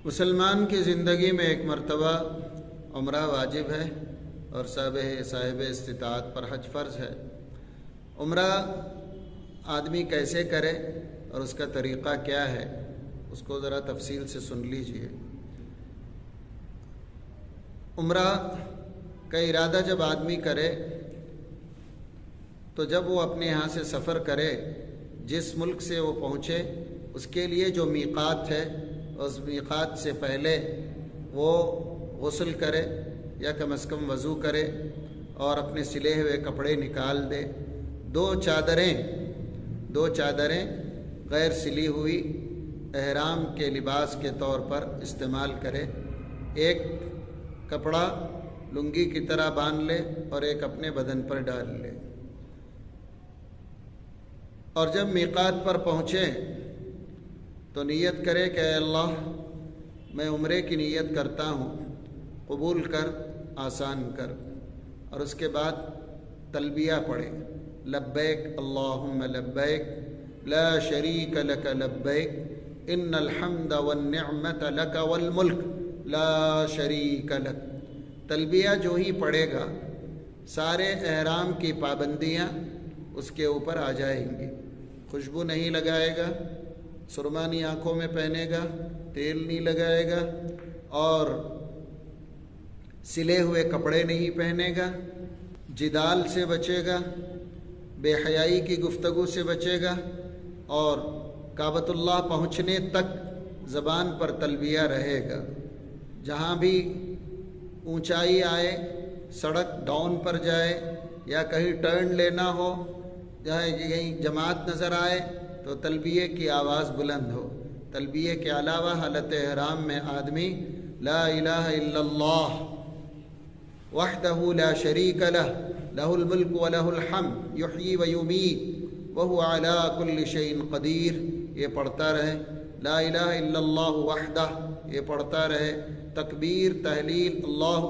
مسلمان کی زندگی میں ایک مرتبہ عمرہ واجب ہے اور صاحب استطاعت پر حج فرض ہے۔ عمرہ آدمی کیسے کرے اور اس کا طریقہ کیا ہے، اس کو ذرا تفصیل سے سن لیجئے۔ عمرہ کا ارادہ جب آدمی کرے تو جب وہ اپنے یہاں سے سفر کرے، جس ملک سے وہ پہنچے اس کے لیے جو میقات ہے اس میقات سے پہلے وہ غسل کرے یا کم از کم وضو کرے اور اپنے سلے ہوئے کپڑے نکال دے۔ دو چادریں غیر سلی ہوئی احرام کے لباس کے طور پر استعمال کرے۔ ایک کپڑا لنگی کی طرح باندھ لے اور ایک اپنے بدن پر ڈال لے، اور جب میقات پر پہنچے تو نیت کرے کہ اے اللہ میں عمرے کی نیت کرتا ہوں، قبول کر، آسان کر، اور اس کے بعد تلبیہ پڑھے، لبیک اللہم لبیک لا شریک لک لبیک ان الحمد والنعمت لک والملک لا شریک لک۔ تلبیہ جو ہی پڑھے گا سارے احرام کی پابندیاں اس کے اوپر آ جائیں گی۔ خوشبو نہیں لگائے گا، سرما نہیں آنکھوں میں پہنے گا، تیل نہیں لگائے گا، اور سلے ہوئے کپڑے نہیں پہنے گا، جدال سے بچے گا، بے حیائی کی گفتگو سے بچے گا، اور کعبۃ اللہ پہنچنے تک زبان پر تلبیہ رہے گا۔ جہاں بھی اونچائی آئے، سڑک ڈاؤن پر جائے یا کہیں ٹرن لینا ہو، جہاں کہیں جماعت نظر آئے تو تلبیہ کی آواز بلند ہو۔ تلبیہ کے علاوہ حالت احرام میں آدمی لا الہ الا اللہ وحدہ لا شریک لہ لہ الملک ولہ الحمد یحیی ویمیت وہو علی کل شیء قدیر یہ پڑھتا رہے۔ لا الہ الا اللہ وحدہ یہ پڑھتا رہے۔ تکبیر، تحلیل، اللہ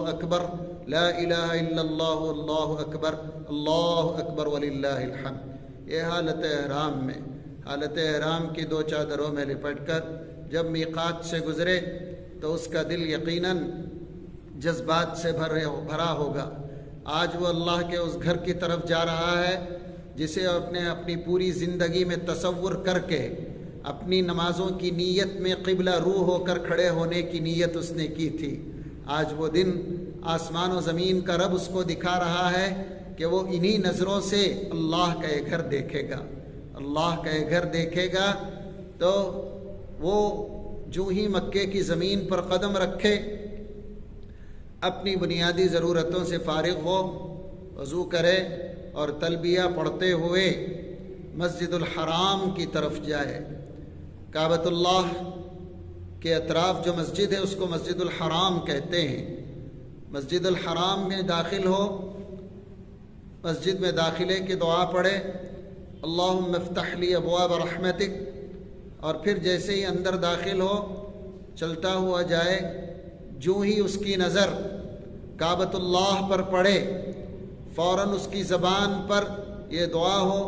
اکبر، لا الہ الا اللہ اللہ اکبر وللہ الحمد، یہ حالت احرام کی دو چادروں میں لپٹ کر جب میقات سے گزرے تو اس کا دل یقیناً جذبات سے بھرا ہوگا۔ آج وہ اللہ کے اس گھر کی طرف جا رہا ہے جسے اپنی پوری زندگی میں تصور کر کے اپنی نمازوں کی نیت میں قبلہ رو ہو کر کھڑے ہونے کی نیت اس نے کی تھی۔ آج وہ دن آسمان و زمین کا رب اس کو دکھا رہا ہے کہ وہ انہی نظروں سے اللہ کا یہ گھر دیکھے گا۔ اللہ کا یہ گھر دیکھے گا تو وہ جو ہی مکے کی زمین پر قدم رکھے، اپنی بنیادی ضرورتوں سے فارغ ہو، وضو کرے اور تلبیہ پڑھتے ہوئے مسجد الحرام کی طرف جائے۔ کعبۃ اللہ کے اطراف جو مسجد ہے اس کو مسجد الحرام کہتے ہیں۔ مسجد الحرام میں داخل ہو، مسجد میں داخلے کی دعا پڑھے، اللہم افتح لی ابواب رحمتک، اور پھر جیسے ہی اندر داخل ہو چلتا ہوا جائے، جو ہی اس کی نظر کعبۃ اللہ پر پڑے فوراً اس کی زبان پر یہ دعا ہو،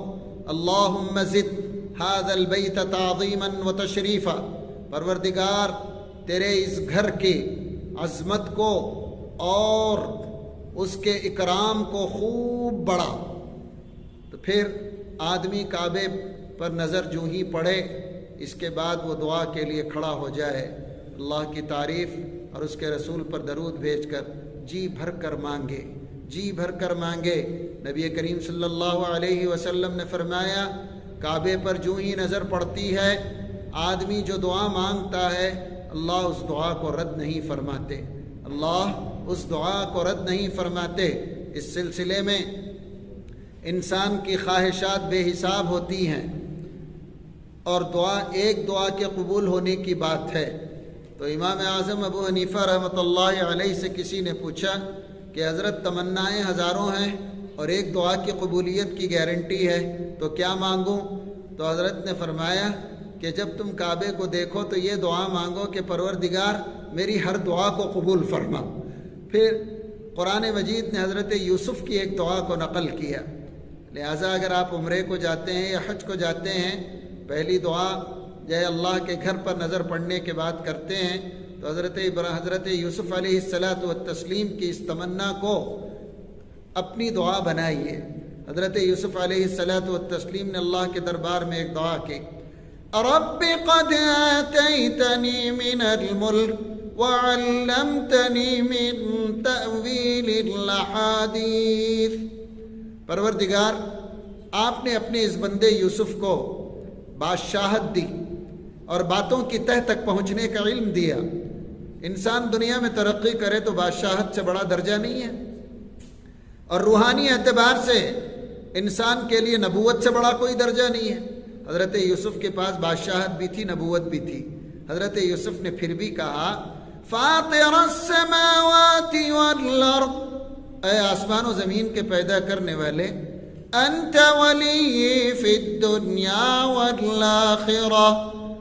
اللہم زد ھذا البیت تعظیما وتشریفا، پروردگار تیرے اس گھر کی عظمت کو اور اس کے اکرام کو خوب بڑھا۔ تو پھر آدمی کعبے پر نظر جو ہی پڑے اس کے بعد وہ دعا کے لیے کھڑا ہو جائے، اللہ کی تعریف اور اس کے رسول پر درود بھیج کر جی بھر کر مانگے۔ نبی کریم صلی اللہ علیہ وسلم نے فرمایا، کعبے پر جو ہی نظر پڑتی ہے آدمی جو دعا مانگتا ہے اللہ اس دعا کو رد نہیں فرماتے، اس سلسلے میں انسان کی خواہشات بے حساب ہوتی ہیں، اور ایک دعا کے قبول ہونے کی بات ہے۔ تو امام اعظم ابو حنیفہ رحمۃ اللہ علیہ سے کسی نے پوچھا کہ حضرت تمنائیں ہزاروں ہیں اور ایک دعا کی قبولیت کی گارنٹی ہے، تو کیا مانگوں؟ تو حضرت نے فرمایا کہ جب تم کعبے کو دیکھو تو یہ دعا مانگو کہ پروردگار میری ہر دعا کو قبول فرما۔ پھر قرآن مجید نے حضرت یوسف کی ایک دعا کو نقل کیا۔ لہٰذا اگر آپ عمرے کو جاتے ہیں یا حج کو جاتے ہیں، پہلی دعا جو ہے اللہ کے گھر پر نظر پڑنے کے بعد کرتے ہیں تو حضرت یوسف علیہ الصلاۃ والتسلیم کی اس تمنا کو اپنی دعا بنائیے۔ حضرت یوسف علیہ الصلاۃ والتسلیم نے اللہ کے دربار میں ایک دعا کی، رب قد آتیتنی من الملک وعلمتنی من تأویل الاحادیث۔ پروردگار، آپ نے اپنے اس بندے یوسف کو بادشاہت دی اور باتوں کی تہ تک پہنچنے کا علم دیا۔ انسان دنیا میں ترقی کرے تو بادشاہت سے بڑا درجہ نہیں ہے، اور روحانی اعتبار سے انسان کے لیے نبوت سے بڑا کوئی درجہ نہیں ہے۔ حضرت یوسف کے پاس بادشاہت بھی تھی، نبوت بھی تھی۔ حضرت یوسف نے پھر بھی کہا، فاطر السماوات والارض، اے آسمان و زمین کے پیدا کرنے والے، انت ولی فی الدنیا والآخرہ،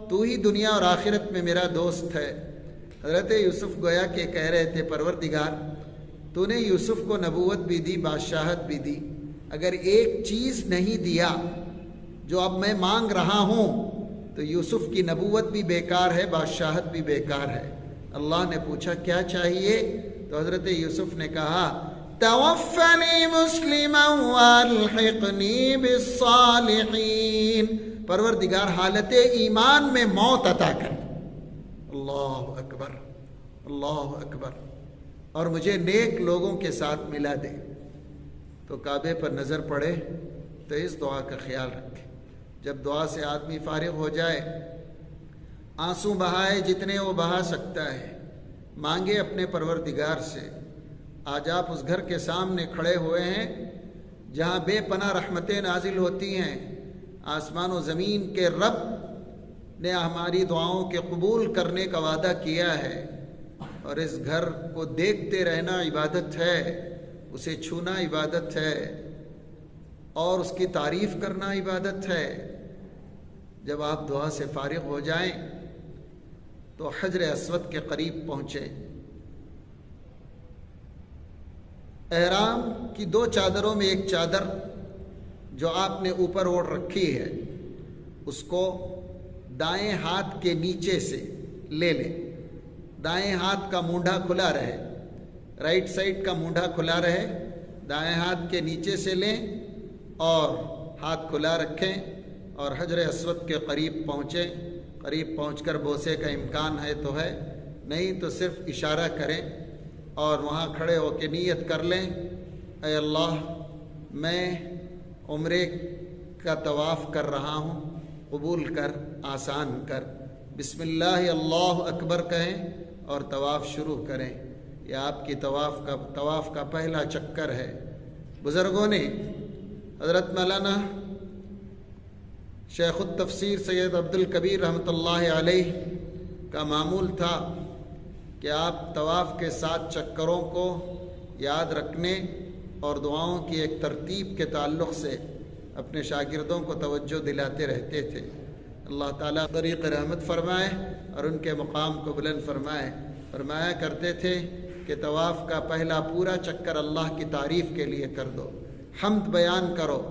تو ہی دنیا اور آخرت میں میرا دوست ہے۔ حضرت یوسف گویا کہ کہہ رہے تھے، پروردگار تو نے یوسف کو نبوت بھی دی، بادشاہت بھی دی، اگر ایک چیز نہیں دیا جو اب میں مانگ رہا ہوں تو یوسف کی نبوت بھی بیکار ہے، بادشاہت بھی بیکار ہے۔ اللہ نے پوچھا کیا چاہیے؟ تو حضرت یوسف نے کہا، توفنی مسلما والحقنی بالصالحین، پروردگار حالت ایمان میں موت عطا کر۔ اللہ اکبر، اللہ اکبر، اور مجھے نیک لوگوں کے ساتھ ملا دے۔ تو کعبے پر نظر پڑے تو اس دعا کا خیال رکھے، جب دعا سے آدمی فارغ ہو جائے، آنسو بہائے جتنے وہ بہا سکتا ہے، مانگے اپنے پروردگار سے۔ آج آپ اس گھر کے سامنے کھڑے ہوئے ہیں جہاں بے پناہ رحمتیں نازل ہوتی ہیں۔ آسمان و زمین کے رب نے ہماری دعاؤں کے قبول کرنے کا وعدہ کیا ہے، اور اس گھر کو دیکھتے رہنا عبادت ہے، اسے چھونا عبادت ہے، اور اس کی تعریف کرنا عبادت ہے۔ جب آپ دعا سے فارغ ہو جائیں تو حجر اسود کے قریب پہنچیں۔ احرام کی دو چادروں میں ایک چادر جو آپ نے اوپر اوڑھ رکھی ہے، اس کو دائیں ہاتھ کے نیچے سے لے لیں۔ دائیں ہاتھ کا مونڈھا کھلا رہے، رائٹ سائڈ کا مونڈھا کھلا رہے، دائیں ہاتھ کے نیچے سے لیں اور ہاتھ کھلا رکھیں، اور حجر اسود کے قریب پہنچیں۔ قریب پہنچ کر بوسے کا امکان ہے تو ہے، نہیں تو صرف اشارہ کریں اور وہاں کھڑے ہو کے نیت کر لیں، اے اللہ میں عمرے کا طواف کر رہا ہوں، قبول کر، آسان کر۔ بسم اللہ اللہ اکبر کہیں اور طواف شروع کریں۔ یہ آپ کی طواف کا پہلا چکر ہے۔ بزرگوں نے، حضرت مولانا شیخ التفسیر سید عبد الکبیر رحمۃ اللہ علیہ کا معمول تھا کہ آپ طواف کے 7 چکروں کو یاد رکھنے اور دعاؤں کی ایک ترتیب کے تعلق سے اپنے شاگردوں کو توجہ دلاتے رہتے تھے۔ اللہ تعالیٰ طریق رحمت فرمائے اور ان کے مقام کو بلند فرمائے۔ فرمایا کرتے تھے کہ طواف کا پہلا پورا چکر اللہ کی تعریف کے لیے کر دو، حمد بیان کرو۔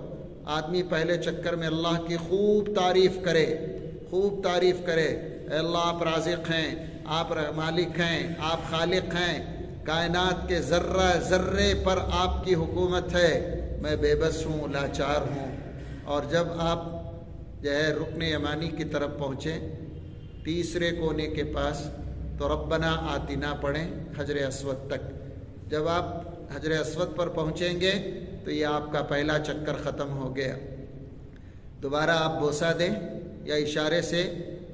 آدمی پہلے چکر میں اللہ کی خوب تعریف کرے، خوب تعریف کرے، اے اللہ آپ رازق ہیں، آپ مالک ہیں، آپ خالق ہیں، کائنات کے ذرہ ذرے پر آپ کی حکومت ہے، میں بے بس ہوں، لاچار ہوں۔ اور جب آپ جو ہے رکن یمانی کی طرف پہنچیں، تیسرے کونے کے پاس، تو ربنا آتنا پڑھیں حجر اسود تک۔ جب آپ حجر اسود پر پہنچیں گے تو یہ آپ کا پہلا چکر ختم ہو گیا۔ دوبارہ آپ بوسہ دیں یا اشارے سے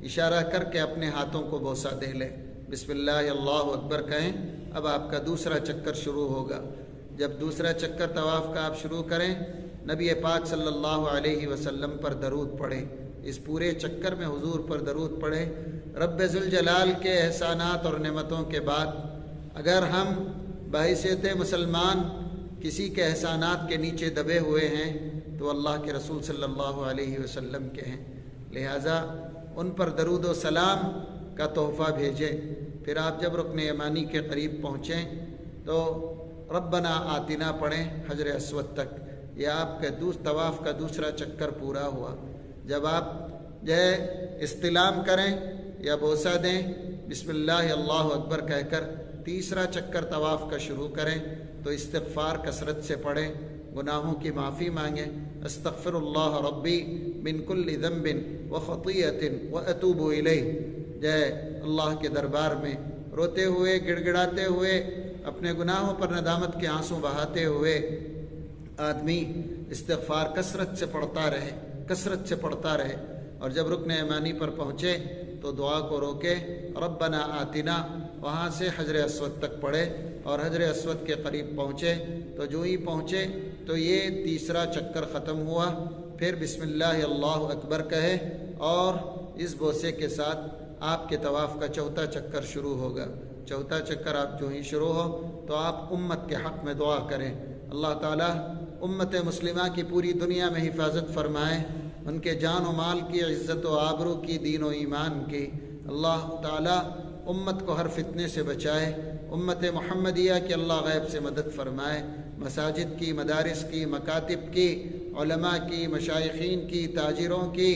اشارہ کر کے اپنے ہاتھوں کو بوسہ دے لیں، بسم اللہ اللہ اکبر کہیں۔ اب آپ کا دوسرا چکر شروع ہوگا۔ جب دوسرا چکر طواف کا آپ شروع کریں، نبی پاک صلی اللہ علیہ وسلم پر درود پڑھیں۔ اس پورے چکر میں حضور پر درود پڑھیں۔ رب ذوالجلال کے احسانات اور نعمتوں کے بعد اگر ہم بحیثیت مسلمان کسی کے احسانات کے نیچے دبے ہوئے ہیں تو اللہ کے رسول صلی اللہ علیہ وسلم کے ہیں، لہٰذا ان پر درود و سلام کا تحفہ بھیجیں۔ پھر آپ جب رکن یمانی کے قریب پہنچیں تو ربنا آتنا پڑھیں حجر اسود تک۔ یہ آپ کے طواف کا دوسرا چکر پورا ہوا۔ جب آپ جو ہے استلام کریں یا بوسہ دیں، بسم اللہ اللہ اکبر کہہ کر تیسرا چکر طواف کا شروع کریں تو استغفار کثرت سے پڑھیں، گناہوں کی معافی مانگیں، استغفر اللہ ربی من کل ذنب وخطیۃ واتوب الیہ، جو ہے اللہ کے دربار میں روتے ہوئے گڑ گڑاتے ہوئے اپنے گناہوں پر ندامت کے آنسو بہاتے ہوئے آدمی استغفار کثرت سے پڑھتا رہے، اور جب رکن یمانی پر پہنچے تو دعا کو روکے، ربنا آتنا، وہاں سے حجر اسود تک پڑھے، اور حجر اسود کے قریب پہنچے تو جو ہی پہنچے تو یہ تیسرا چکر ختم ہوا، پھر بسم اللہ اللہ اکبر کہے، اور اس بوسے کے ساتھ آپ کے طواف کا چوتھا چکر شروع ہوگا۔ چوتھا چکر آپ جو ہی شروع ہو تو آپ امت کے حق میں دعا کریں، اللہ تعالیٰ امت مسلمہ کی پوری دنیا میں حفاظت فرمائے، ان کے جان و مال کی، عزت و آبرو کی، دین و ایمان کی، اللہ تعالیٰ امت کو ہر فتنے سے بچائے، امت محمدیہ کی اللہ غیب سے مدد فرمائے، مساجد کی، مدارس کی، مکاتب کی، علماء کی، مشائخین کی، تاجروں کی،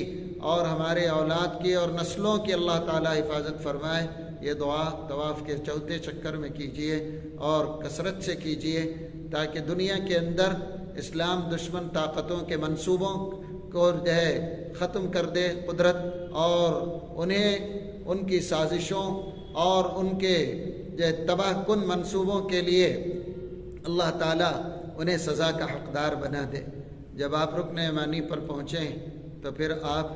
اور ہمارے اولاد کی اور نسلوں کی اللہ تعالیٰ حفاظت فرمائے۔ یہ دعا طواف کے چوتھے چکر میں کیجیے اور کثرت سے کیجیے، تاکہ دنیا کے اندر اسلام دشمن طاقتوں کے منصوبوں کو جو ہے ختم کر دے قدرت، اور انہیں ان کی سازشوں اور ان کے جو تباہ کن منصوبوں کے لیے اللہ تعالیٰ انہیں سزا کا حقدار بنا دے۔ جب آپ رکن یمانی پر پہنچیں تو پھر آپ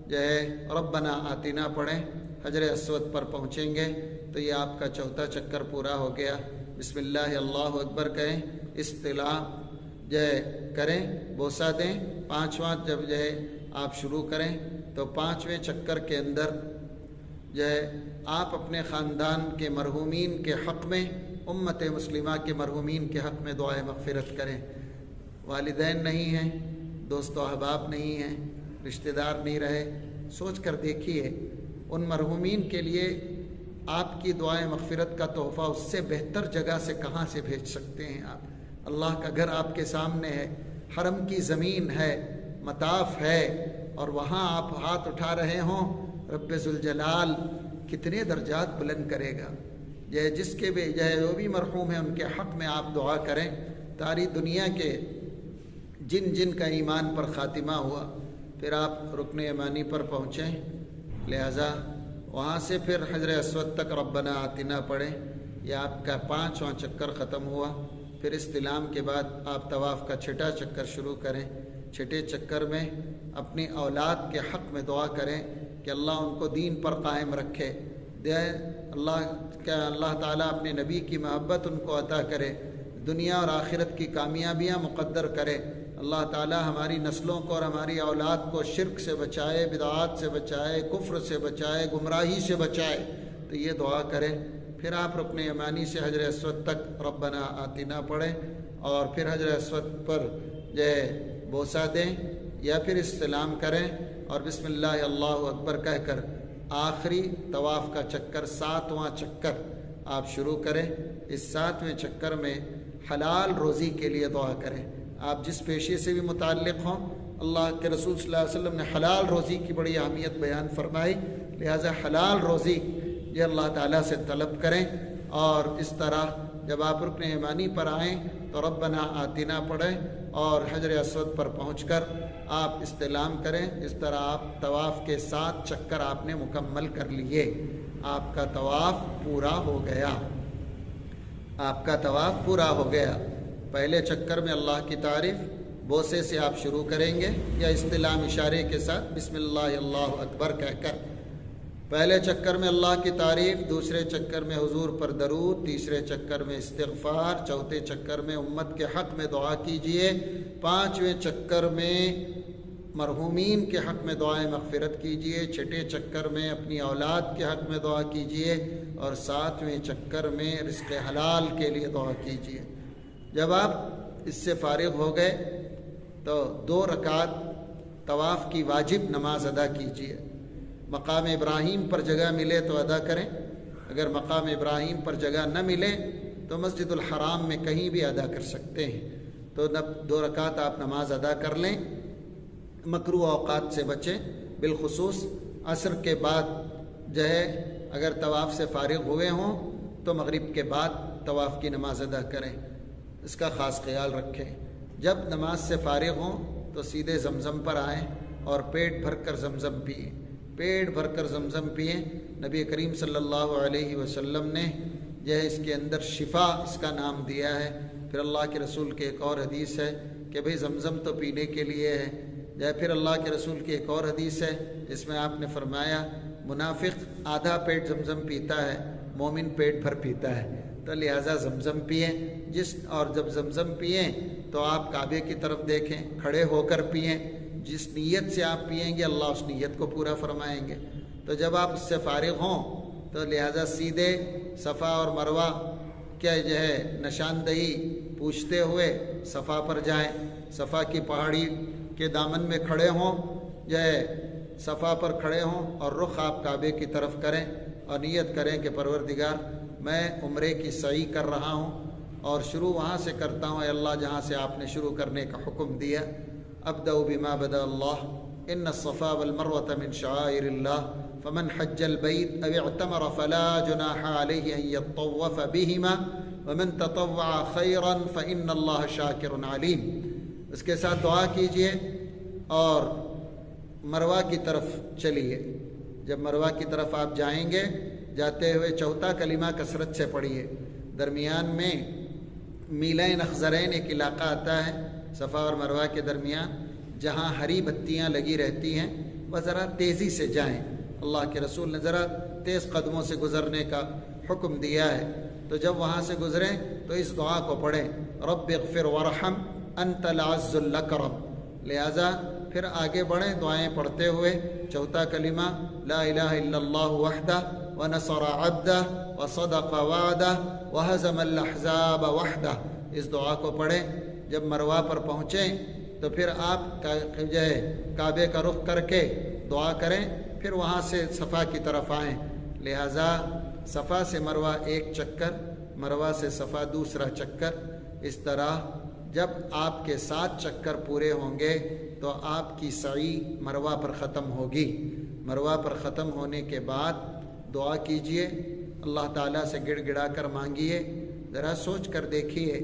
جو ہے ربنا آتنا پڑھیں، حجر اسود پر پہنچیں گے تو یہ آپ کا چوتھا چکر پورا ہو گیا، بسم اللہ اللہ اکبر کہیں، استلام جو ہے کریں، بوسہ دیں، پانچواں جب جو ہے آپ شروع کریں تو پانچویں چکر کے اندر جو ہے آپ اپنے خاندان کے مرحومین کے حق میں، امت مسلمہ کے مرحومین کے حق میں دعائے مغفرت کریں۔ والدین نہیں ہیں، دوست و احباب نہیں ہیں، رشتہ دار نہیں رہے، سوچ کر دیکھیے ان مرحومین کے لیے آپ کی دعائے مغفرت کا تحفہ اس سے بہتر جگہ سے کہاں سے بھیج سکتے ہیں آپ؟ اللہ کا گھر آپ کے سامنے ہے، حرم کی زمین ہے، مطاف ہے، اور وہاں آپ ہاتھ اٹھا رہے ہوں، رب ذوالجلال کتنے درجات بلند کرے گا۔ یہ جس کے بھی جو بھی مرحوم ہیں ان کے حق میں آپ دعا کریں، ساری دنیا کے جن جن کا ایمان پر خاتمہ ہوا، پھر آپ رکن یمانی پر پہنچیں، لہذا وہاں سے پھر حجر اسود تک ربنا آتنا پڑھیں، یہ آپ کا پانچواں چکر ختم ہوا۔ پھر استلام کے بعد آپ طواف کا چھٹا چکر شروع کریں، چھٹے چکر میں اپنی اولاد کے حق میں دعا کریں کہ اللہ ان کو دین پر قائم رکھے، اللہ تعالیٰ اپنے نبی کی محبت ان کو عطا کرے، دنیا اور آخرت کی کامیابیاں مقدر کرے، اللہ تعالیٰ ہماری نسلوں کو اور ہماری اولاد کو شرک سے بچائے، بدعات سے بچائے، کفر سے بچائے، گمراہی سے بچائے، تو یہ دعا کریں۔ پھر آپ رکن یمانی سے حجر اسود تک ربنا آتنا پڑھیں، اور پھر حجر اسود پر جو ہے بوسہ دیں یا پھر استلام کریں، اور بسم اللہ اللہ اکبر کہہ کر آخری طواف کا چکر، ساتواں چکر آپ شروع کریں۔ اس ساتویں چکر میں حلال روزی کے لیے دعا کریں۔ آپ جس پیشے سے بھی متعلق ہوں، اللہ کے رسول صلی اللہ علیہ وسلم نے حلال روزی کی بڑی اہمیت بیان فرمائی، لہٰذا حلال روزی یہ اللہ تعالیٰ سے طلب کریں۔ اور اس طرح جب آپ رکن یمانی پر آئیں تو ربنا آتنا پڑھیں، اور حجر اسود پر پہنچ کر آپ استلام کریں۔ اس طرح آپ طواف کے 7 چکر آپ نے مکمل کر لیے، آپ کا طواف پورا ہو گیا، آپ کا طواف پورا ہو گیا۔ پہلے چکر میں اللہ کی تعریف بوسے سے آپ شروع کریں گے یا استلام اشارے کے ساتھ بسم اللہ اللہ اکبر کہہ کر۔ پہلے چکر میں اللہ کی تعریف، دوسرے چکر میں حضور پر درود، تیسرے چکر میں استغفار، چوتھے چکر میں امت کے حق میں دعا کیجیے، پانچویں چکر میں مرحومین کے حق میں دعائیں مغفرت کیجیے، چھٹے چکر میں اپنی اولاد کے حق میں دعا کیجیے، اور ساتویں چکر میں رزق حلال کے لیے دعا کیجیے۔ جب آپ اس سے فارغ ہو گئے تو 2 رکعت طواف کی واجب نماز ادا کیجیے۔ مقام ابراہیم پر جگہ ملے تو ادا کریں، اگر مقام ابراہیم پر جگہ نہ ملے تو مسجد الحرام میں کہیں بھی ادا کر سکتے ہیں، تو 2 رکعت آپ نماز ادا کر لیں، مکروہ اوقات سے بچیں، بالخصوص عصر کے بعد جو ہے اگر طواف سے فارغ ہوئے ہوں تو مغرب کے بعد طواف کی نماز ادا کریں، اس کا خاص خیال رکھیں۔ جب نماز سے فارغ ہوں تو سیدھے زمزم پر آئیں اور پیٹ بھر کر زمزم پئیں، پیٹ بھر کر زمزم پئیں۔ نبی کریم صلی اللہ علیہ وسلم نے جو ہے اس کے اندر شفا اس کا نام دیا ہے۔ پھر اللہ کے رسول کی ایک اور حدیث ہے کہ بھئی زمزم تو پینے کے لیے ہے، یا پھر اللہ کے رسول کی ایک اور حدیث ہے جس میں آپ نے فرمایا منافق آدھا پیٹ زمزم پیتا ہے، مومن پیٹ بھر پیتا ہے، تو لہٰذا زمزم پئیں۔ اور جب زمزم پئیں تو آپ کعبے کی طرف دیکھیں، کھڑے ہو کر پئیں، جس نیت سے آپ پئیں گے اللہ اس نیت کو پورا فرمائیں گے۔ تو جب آپ اس سے فارغ ہوں تو لہٰذا سیدھے صفا اور مروہ کیا جو ہے نشاندہی پوچھتے ہوئے صفا پر جائیں، صفا کی پہاڑی کے دامن میں کھڑے ہوں، جو ہے صفا پر کھڑے ہوں اور رخ آپ کعبے کی طرف کریں اور نیت کریں کہ پروردگار میں عمرے کی سعی کر رہا ہوں اور شروع وہاں سے کرتا ہوں، اے اللہ جہاں سے آپ نے شروع کرنے کا حکم دیا۔ ابدأ بما بدأ اللہ ان الصفا والمروة من شعائر اللہ فمن حج البیت او اعتمر فلا جناح علیہ ان یطوف بہما ومن تطوع خیرا فإن اللہ شاکر علیم۔ اس کے ساتھ دعا کیجئے اور مروہ کی طرف چلیے۔ جب مروہ کی طرف آپ جائیں گے، جاتے ہوئے چوتھا کلمہ کثرت سے پڑھیے۔ درمیان میں میلین اخضرین ایک علاقہ آتا ہے صفا اور مروہ کے درمیان، جہاں ہری بتیاں لگی رہتی ہیں، وہ ذرا تیزی سے جائیں۔ اللہ کے رسول نے ذرا تیز قدموں سے گزرنے کا حکم دیا ہے، تو جب وہاں سے گزریں تو اس دعا کو پڑھیں، رب اغفر ورحم انت العز الاکرم۔ لہٰذا پھر آگے بڑھیں دعائیں پڑھتے ہوئے۔ چوتھا کلمہ لا الہ الا اللہ وحدہ ونصر عبدہ وصدق وعدہ وہزم الاحزاب وحدہ، اس دعا کو پڑھیں۔ جب مروہ پر پہنچیں تو پھر آپ جو ہے کعبے کا رخ کر کے دعا کریں، پھر وہاں سے صفا کی طرف آئیں۔ لہٰذا صفا سے مروہ ایک چکر، مروہ سے صفا دوسرا چکر، اس طرح جب آپ کے 7 چکر پورے ہوں گے تو آپ کی سعی مروہ پر ختم ہوگی۔ مروہ پر ختم ہونے کے بعد دعا کیجئے، اللہ تعالیٰ سے گڑ گڑا کر مانگیے۔ ذرا سوچ کر دیکھیے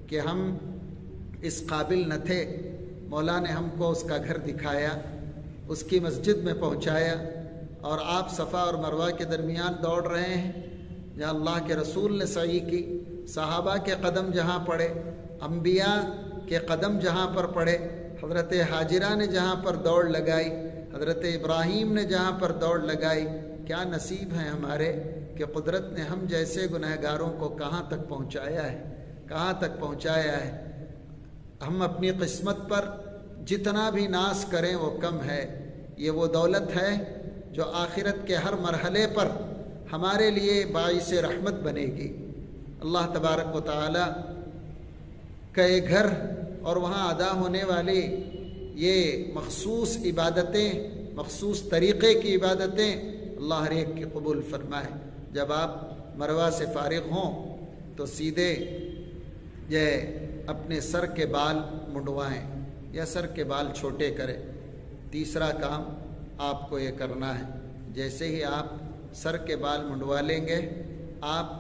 کہ ہم اس قابل نہ تھے، مولا نے ہم کو اس کا گھر دکھایا، اس کی مسجد میں پہنچایا، اور آپ صفا اور مروہ کے درمیان دوڑ رہے ہیں، جہاں اللہ کے رسول نے سعی کی، صحابہ کے قدم جہاں پڑے، انبیاء کے قدم جہاں پر پڑے، حضرت حاجرہ نے جہاں پر دوڑ لگائی، حضرت ابراہیم نے جہاں پر دوڑ لگائی، کیا نصیب ہیں ہمارے کہ قدرت نے ہم جیسے گنہگاروں کو کہاں تک پہنچایا ہے، کہاں تک پہنچایا ہے۔ ہم اپنی قسمت پر جتنا بھی ناز کریں وہ کم ہے۔ یہ وہ دولت ہے جو آخرت کے ہر مرحلے پر ہمارے لیے باعث رحمت بنے گی۔ اللہ تبارک و تعالی کا یہ گھر اور وہاں ادا ہونے والی یہ مخصوص عبادتیں، مخصوص طریقے کی عبادتیں اللہ ہر ایک کی قبول فرمائے۔ جب آپ مروہ سے فارغ ہوں تو سیدھے یہ اپنے سر کے بال منڈوائیں یا سر کے بال چھوٹے کریں۔ تیسرا کام آپ کو یہ کرنا ہے، جیسے ہی آپ سر کے بال منڈوا لیں گے آپ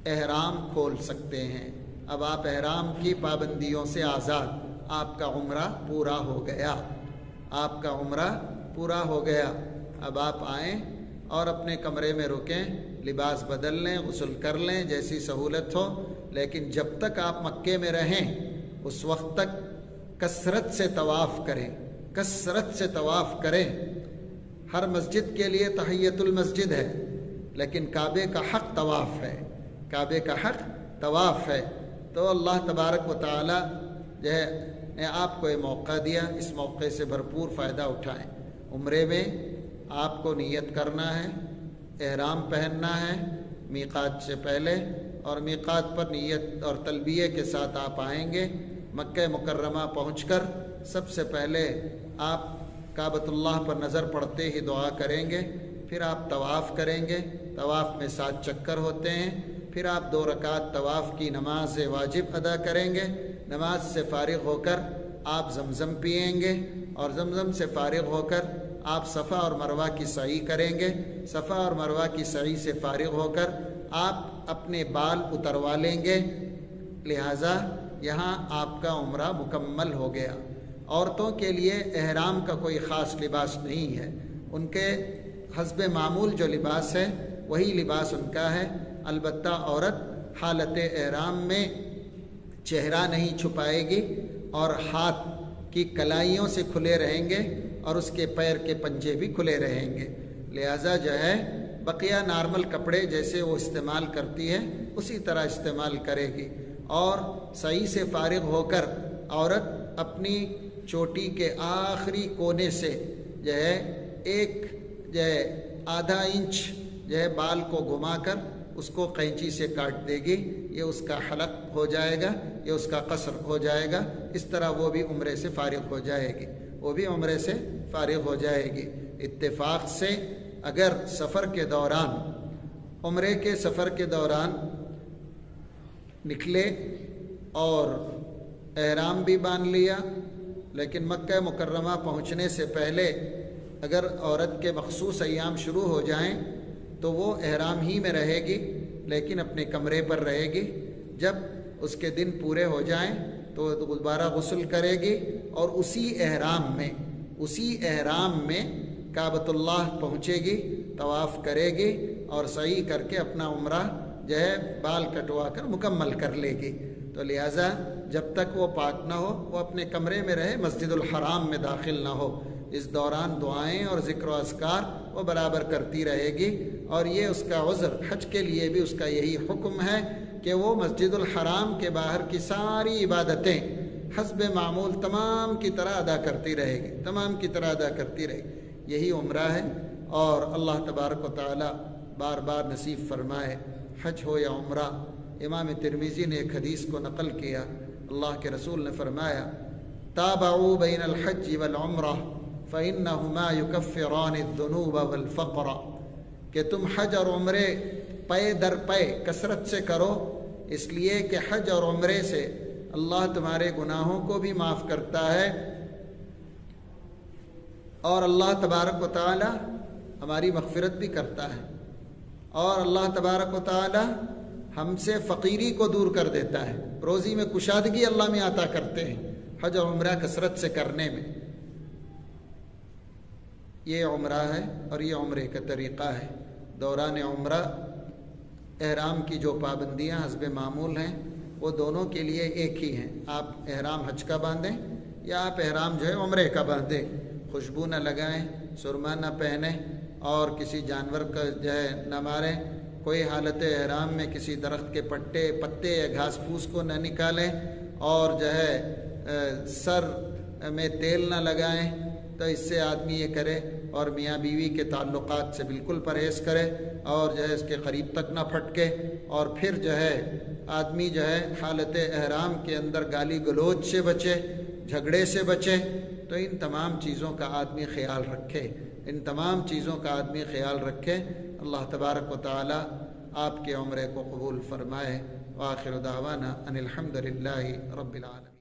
احرام کھول سکتے ہیں۔ اب آپ احرام کی پابندیوں سے آزاد، آپ کا عمرہ پورا ہو گیا، آپ کا عمرہ پورا ہو گیا۔ اب آپ آئیں اور اپنے کمرے میں رکیں، لباس بدل لیں، غسل کر لیں، جیسی سہولت ہو، لیکن جب تک آپ مکے میں رہیں اس وقت تک کثرت سے طواف کریں، کثرت سے طواف کریں۔ ہر مسجد کے لیے تحیۃ المسجد ہے، لیکن کعبے کا حق طواف ہے، کعبے کا حق طواف ہے۔ تو اللہ تبارک و تعالی جو ہے نے آپ کو یہ موقع دیا، اس موقع سے بھرپور فائدہ اٹھائیں۔ عمرے میں آپ کو نیت کرنا ہے، احرام پہننا ہے میقات سے پہلے، اور میقات پر نیت اور تلبیہ کے ساتھ آپ آئیں گے۔ مکہ مکرمہ پہنچ کر سب سے پہلے آپ کعبۃ اللہ پر نظر پڑتے ہی دعا کریں گے، پھر آپ طواف کریں گے۔ طواف میں 7 چکر ہوتے ہیں، پھر آپ 2 رکعت طواف کی نماز واجب ادا کریں گے۔ نماز سے فارغ ہو کر آپ زمزم پئیں گے، اور زمزم سے فارغ ہو کر آپ صفا اور مروہ کی سعی کریں گے۔ صفا اور مروہ کی سعی سے فارغ ہو کر آپ اپنے بال اتروا لیں گے، لہٰذا یہاں آپ کا عمرہ مکمل ہو گیا۔ عورتوں کے لیے احرام کا کوئی خاص لباس نہیں ہے، ان کے حسب معمول جو لباس ہے وہی لباس ان کا ہے۔ البتہ عورت حالت احرام میں چہرہ نہیں چھپائے گی اور ہاتھ کی کلائیوں سے کھلے رہیں گے اور اس کے پیر کے پنجے بھی کھلے رہیں گے، لہٰذا جو ہے بقیہ نارمل کپڑے جیسے وہ استعمال کرتی ہے اسی طرح استعمال کرے گی۔ اور سعی سے فارغ ہو کر عورت اپنی چوٹی کے آخری کونے سے جو ہے ایک جو ہے آدھا انچ جو ہے بال کو گھما کر اس کو قینچی سے کاٹ دے گی، یہ اس کا حلق ہو جائے گا، یہ اس کا قصر ہو جائے گا۔ اس طرح وہ بھی عمرے سے فارغ ہو جائے گی، وہ بھی عمرے سے فارغ ہو جائے گی۔ اتفاق سے اگر سفر کے دوران، عمرے کے سفر کے دوران نکلے اور احرام بھی باندھ لیا، لیکن مکہ مکرمہ پہنچنے سے پہلے اگر عورت کے مخصوص ایام شروع ہو جائیں تو وہ احرام ہی میں رہے گی، لیکن اپنے کمرے پر رہے گی۔ جب اس کے دن پورے ہو جائیں تو دوبارہ غسل کرے گی اور اسی احرام میں کعبۃ اللہ پہنچے گی، طواف کرے گی اور سعی کر کے اپنا عمرہ جو ہے بال کٹوا کر مکمل کر لے گی۔ تو لہٰذا جب تک وہ پاک نہ ہو وہ اپنے کمرے میں رہے، مسجد الحرام میں داخل نہ ہو۔ اس دوران دعائیں اور ذکر و اذکار وہ برابر کرتی رہے گی، اور یہ اس کا عذر، حج کے لیے بھی اس کا یہی حکم ہے کہ وہ مسجد الحرام کے باہر کی ساری عبادتیں حسب معمول تمام کی طرح ادا کرتی رہے گی، تمام کی طرح ادا کرتی رہے گی۔ یہی عمرہ ہے، اور اللہ تبارک و تعالی بار بار نصیب فرمائے، حج ہو یا عمرہ۔ امام ترمذی نے ایک حدیث کو نقل کیا، اللہ کے رسول نے فرمایا تابعوا بین الحج والعمرہ فإنہما یکفران الذنوب والفقر، کہ تم حج اور عمرے پے در پے کثرت سے کرو، اس لیے کہ حج اور عمرے سے اللہ تمہارے گناہوں کو بھی معاف کرتا ہے، اور اللہ تبارک و تعالی ہماری مغفرت بھی کرتا ہے، اور اللہ تبارک و تعالی ہم سے فقیری کو دور کر دیتا ہے، روزی میں کشادگی اللہ میں عطا کرتے ہیں حج اور عمرہ کثرت سے کرنے میں۔ یہ عمرہ ہے اور یہ عمرے کا طریقہ ہے۔ دوران عمرہ احرام کی جو پابندیاں حسب معمول ہیں وہ دونوں کے لیے ایک ہی ہیں، آپ احرام حج کا باندھیں یا آپ احرام جو ہے عمرے کا باندھیں، خوشبو نہ لگائیں، سرما نہ پہنیں اور کسی جانور کا جو ہے نہ ماریں، کوئی حالت احرام میں کسی درخت کے پتے یا گھاس پھوس کو نہ نکالیں، اور جو ہے سر میں تیل نہ لگائیں۔ تو اس سے آدمی یہ کرے اور میاں بیوی کے تعلقات سے بالکل پرہیز کرے، اور جو ہے اس کے قریب تک نہ پھٹکے، اور پھر جو ہے آدمی جو ہے حالت احرام کے اندر گالی گلوچ سے بچے، جھگڑے سے بچے۔ تو ان تمام چیزوں کا آدمی خیال رکھے، ان تمام چیزوں کا آدمی خیال رکھے۔ اللہ تبارک و تعالی آپ کے عمرے کو قبول فرمائے۔ وآخر دعوانا ان الحمد للہ رب العالمین۔